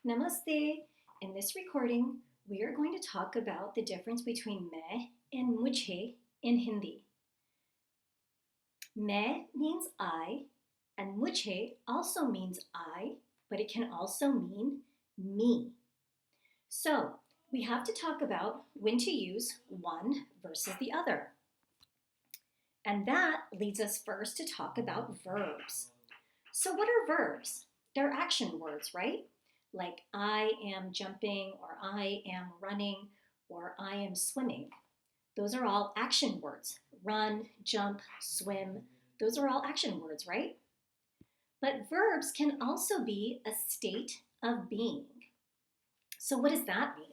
Namaste. In this recording, we are going to talk about the difference between मैं and मुझे in Hindi. मैं means I, and मुझे also means I, but it can also mean me. So, we have to talk about when to use one versus the other. And that leads us first to talk about verbs. So, what are verbs? They're action words, right? Like I am jumping, or I am running, or I am swimming. Those are all action words. Run, jump, swim, those are all action words, right? But verbs can also be a state of being. So what does that mean?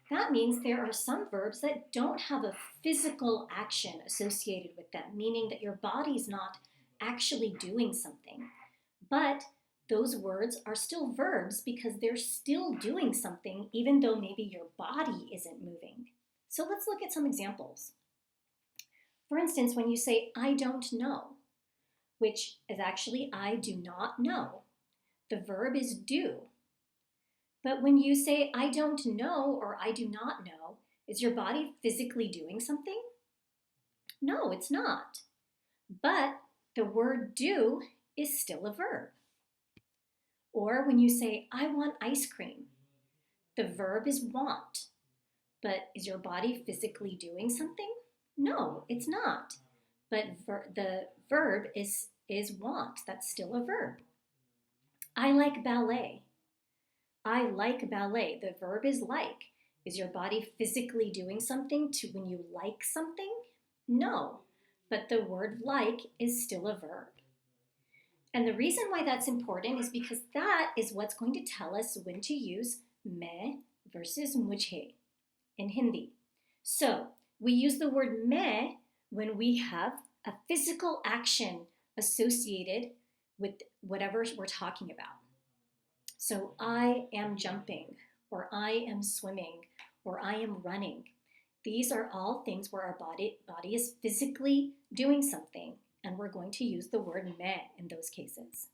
That means there are some verbs that don't have a physical action associated with them, meaning that your body's not actually doing something. But those words are still verbs because they're still doing something even though maybe your body isn't moving. So let's look at some examples. For instance, when you say, I don't know, which is actually I do not know, the verb is do. But when you say, I don't know or I do not know, is your body physically doing something? No, it's not. But the word do is still a verb. Or when you say, I want ice cream, the verb is want. But is your body physically doing something? No, it's not. But the verb is want. That's still a verb. I like ballet. I like ballet. The verb is like. Is your body physically doing something to when you like something? No, but the word like is still a verb. And the reason why that's important is because that is what's going to tell us when to use मैं versus मुझे in Hindi. So we use the word मैं when we have a physical action associated with whatever we're talking about. So I am jumping, or I am swimming, or I am running. These are all things where our body is physically doing something, and we're going to use the word मैं in those cases.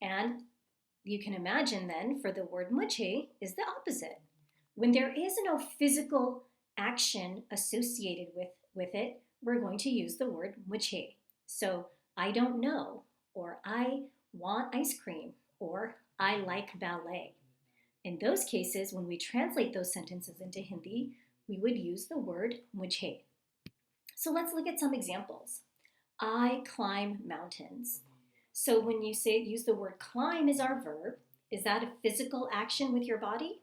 And you can imagine then for the word मुझे is the opposite. When there is no physical action associated with it, we're going to use the word मुझे. So I don't know, or I want ice cream, or I like ballet. In those cases, when we translate those sentences into Hindi, we would use the word मुझे. So let's look at some examples. I climb mountains. So when you say use the word climb as our verb, is that a physical action with your body?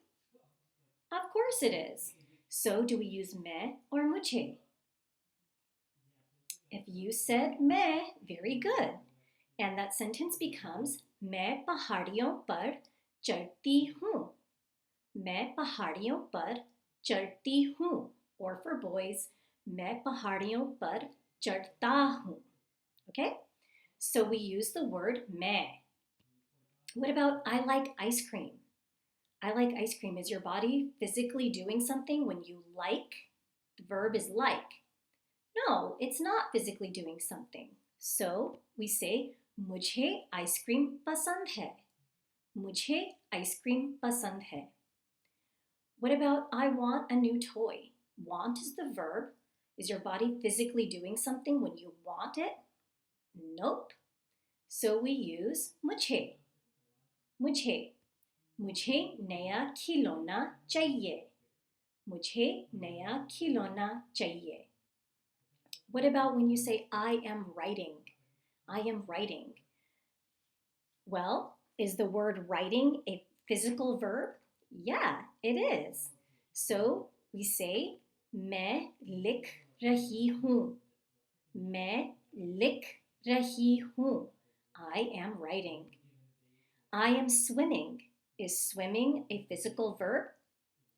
Of course it is. So do we use मैं or मुझे? If you said मैं, very good. And that sentence becomes मैं पहाड़ियों पर चढ़ती हूँ. मैं पहाड़ियों पर चढ़ती हूँ. Or for boys, मैं पहाड़ियों पर चढ़ता हूँ. Okay? So we use the word मैं. What about I like ice cream? I like ice cream. Is your body physically doing something when you like? The verb is like. No, it's not physically doing something. So we say मुझे ice cream पसंद है. मुझे ice cream पसंद है. What about I want a new toy? Want is the verb. Is your body physically doing something when you want it? Nope. So we use मुझे. मुझे. मुझे नया खिलौना चाहिए. मुझे नया खिलौना चाहिए. What about when you say I am writing? I am writing. Well, is the word writing a physical verb? Yeah, it is. So we say मैं लिख रही हूँ. मैं लिख रही हूँ. I am writing. I am swimming. Is swimming a physical verb?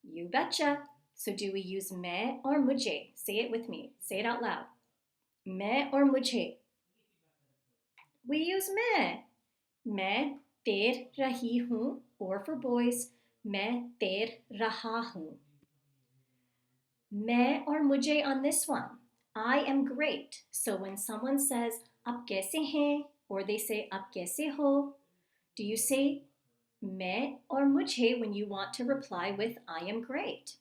You betcha. So do we use मैं or मुझे? Say it with me. Say it out loud. मैं or मुझे? We use मैं तैर रही हूँ, or for boys, मैं तैर रहा हूँ. मैं or मुझे on this one. I am great. So when someone says आप कैसे हैं, or they say आप कैसे हो, do you say मैं or मुझे when you want to reply with I am great.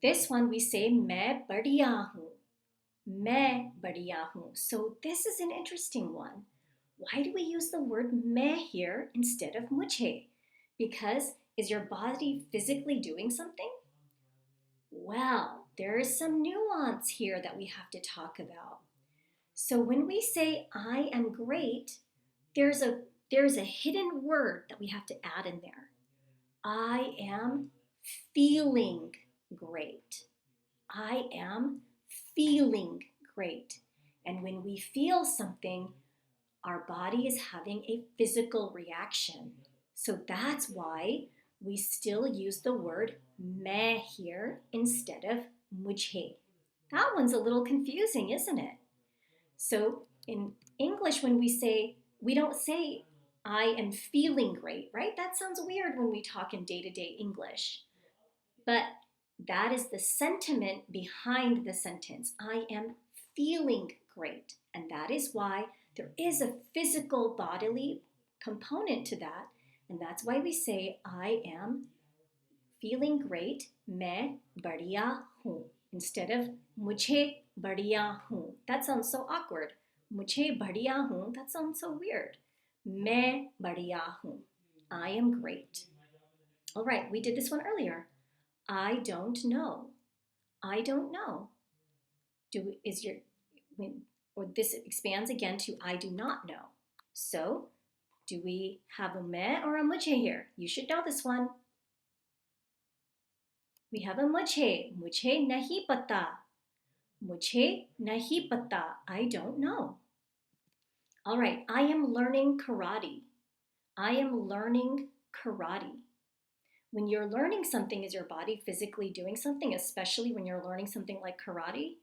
This one we say मैं बढ़िया हूँ. मैं बढ़िया हूँ. So this is an interesting one. Why do we use the word मैं here instead of मुझे? Because is your body physically doing something? Well, there is some nuance here that we have to talk about. So when we say I am great, there's a hidden word that we have to add in there. I am feeling great. I am feeling great. And when we feel something, our body is having a physical reaction. So that's why we still use the word मैं here instead of मुझे. That one's a little confusing, isn't it? So in English, when we don't say I am feeling great, right? That sounds weird when we talk in day-to-day English. But that is the sentiment behind the sentence. I am feeling great. And that is why there is a physical bodily component to that. And that's why we say I am feeling great, मैं बढ़िया हूँ, instead of मुझे बढ़िया हूँ. That sounds so awkward. मुझे बढ़िया हूँ, that sounds so weird. मैं बढ़िया हूँ. I am great. All right, we did this one earlier. I don't know. I don't know. Or this expands again to I do not know. So, do we have a मैं or a मुझे here? You should know this one. We have a मुझे नहीं पता. मुझे नहीं पता. I don't know. All right, I am learning karate. I am learning karate. When you're learning something, is your body physically doing something, especially when you're learning something like karate?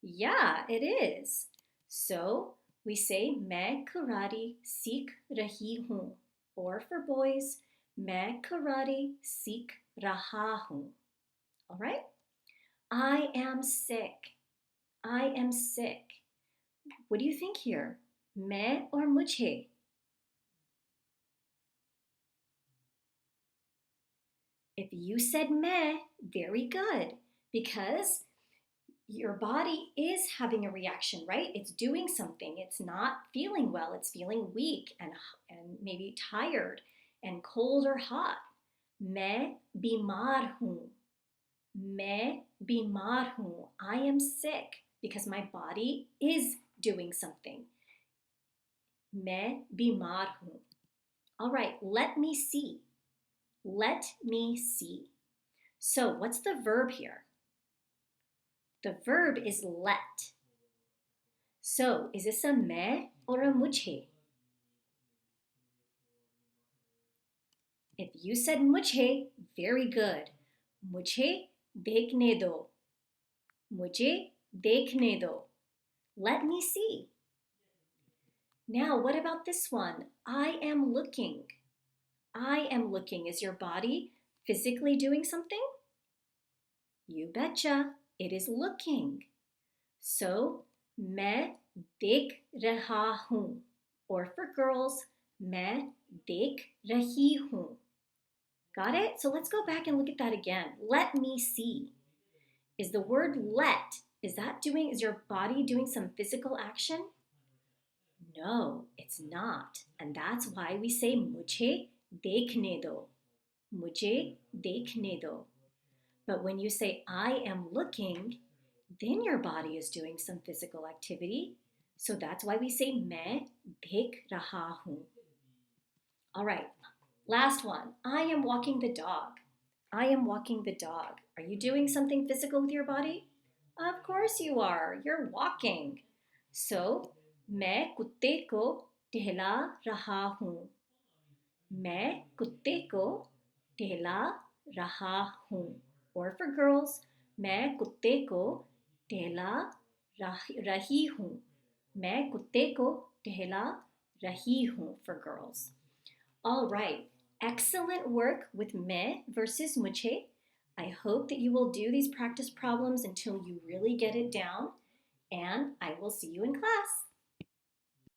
Yeah, it is. So we say, मैं karate सीख रही हूँ. Or for boys, मैं karate सीख रहा हूँ. All right? I am sick. I am sick. What do you think here? मैं or मुझे? If you said मैं, very good, because your body is having a reaction, right? It's doing something. It's not feeling well. It's feeling weak and maybe tired and cold or hot. मैं बीमार हूँ. मैं बीमार हूँ. I am sick because my body is doing something. मैं बीमार हूँ. All right, let me see. Let me see. So what's the verb here? The verb is let. So is this a मैं or a मुझे? If you said मुझे, very good. मुझे देखने दो. मुझे देखने दो. Let me see. Now, what about this one? I am looking. I am looking. Is your body physically doing something? You betcha. It is looking. So, मैं देख रहा हूँ. Or for girls, मैं देख रही हूँ. Got it? So let's go back and look at that again. Let me see. Is the word let, is your body doing some physical action? No, it's not. And that's why we say मुझे देखने दो. मुझे देखने दो. But when you say I am looking, then your body is doing some physical activity. So that's why we say मैं देख रहा हूँ. All right, last one. I am walking the dog. I am walking the dog. Are you doing something physical with your body? Of course you are. You're walking. So, मैं कुत्ते को टहला रहा हूँ. मैं कुत्ते को टहला रहा हूँ. Or for girls, मैं कुत्ते को टहला रही हूँ. मैं कुत्ते को टहला रही हूँ for girls. All right, excellent work with मैं versus मुझे. I hope that you will do these practice problems until you really get it down, and I will see you in class.